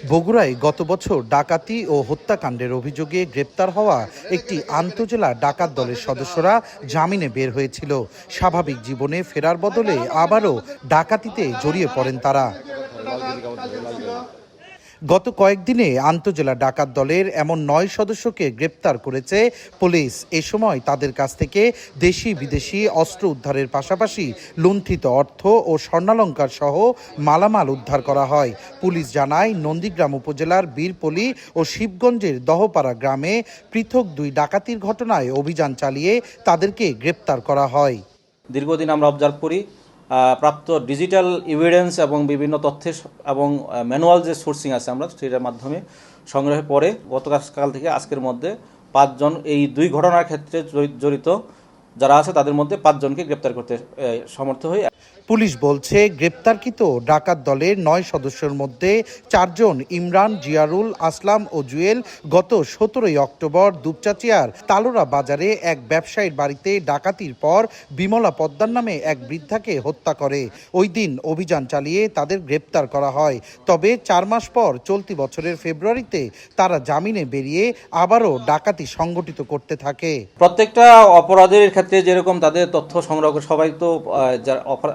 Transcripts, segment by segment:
বগুড়ায় গত বছর ডাকাতি ও হত্যাকাণ্ডের অভিযোগে গ্রেপ্তার হওয়া একটি আন্তজেলা ডাকাত দলের সদস্যরা জামিনে বের হয়েছিল। স্বাভাবিক জীবনে ফেরার বদলে আবারও ডাকাতিতে জড়িয়ে পড়েন তারা। গত কয়েকদিনে আন্তজেলা ডাকাত দলের এমন ৯ সদস্যকে গ্রেপ্তার করেছে পুলিশ। এ সময় তাদের কাছ থেকে দেশি বিদেশি অস্ত্র উদ্ধারের পাশাপাশি লুণ্ঠিত অর্থ ও স্বর্ণালংকার সহ মালামাল উদ্ধার করা হয়। পুলিশ জানায়, নন্দীগ্রাম উপজেলার বীরপল্লী ও শিবগঞ্জের দহপাড়া গ্রামে পৃথক ২ ডাকাতির ঘটনায় অভিযান চালিয়ে তাদেরকে গ্রেপ্তার করা হয়। দীর্ঘদিন আমরা অবজার্ভ করি প্রাপ্ত ডিজিটাল এভিডেন্স এবং বিভিন্ন তথ্যের এবং ম্যানুয়াল যে সোর্সিং আছে আমরা সেটার মাধ্যমে সংগ্রহের পরে গতকাল থেকে আজকের মধ্যে ৫ জন এই ২ ঘটনার ক্ষেত্রে জড়িত যারা আছে তাদের মধ্যে ৫ জনকে গ্রেপ্তার করতে সমর্থ হই। পুলিশ বলছে, গ্রেপ্তারকৃত ডাকাত দলের ৯ সদস্যের মধ্যে ৪ জন ইমরান, জিয়ারুল, আসলাম ও জুয়েল গত ১৭ অক্টোবর দুপচাচিয়ার তালোরা বাজারে এক ব্যবসায়ীর বাড়িতে ডাকাতির পর বিমলা পদ্মার নামে এক বৃদ্ধাকে হত্যা করে। ওই দিন অভিযান চালিয়ে তাদের গ্রেপ্তার করা হয়। তবে ৪ মাস পর চলতি বছরের ফেব্রুয়ারিতে তারা জামিনে বেরিয়ে আবারও ডাকাতি সংগঠিত করতে থাকে। প্রত্যেকটা অপরাধের ক্ষেত্রে যেরকম তাদের তথ্য সংগ্রহ করে, সবাই তো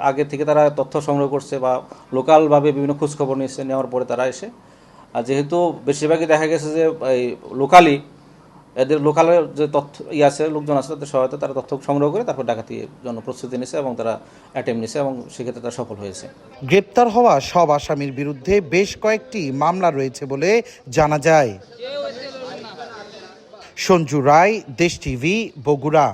আগে থেকে তারা তথ্য সংগ্রহ করছে বা লোকালভাবে বিভিন্ন খোঁজখবর নিচ্ছে, নেওয়ার পরে তারা এসে যেহেতু বেশিরভাগই দেখা গেছে যে এই লোকালি এদের লোকালের যে তথ্য আছে লোকজন আছে তাদের সহায়তা তারা তথ্য সংগ্রহ করে তারপর ডাকাতির জন্য প্রস্তুতি নিছে এবং তারা অ্যাটেম্প নিছে এবং সেক্ষেত্রে তারা সফল হয়েছে। গ্রেপ্তার হওয়া সব আসামির বিরুদ্ধে বেশ কয়েকটি মামলা রয়েছে বলে জানা যায়। সঞ্জু রায়, দেশ টিভি, বগুড়া।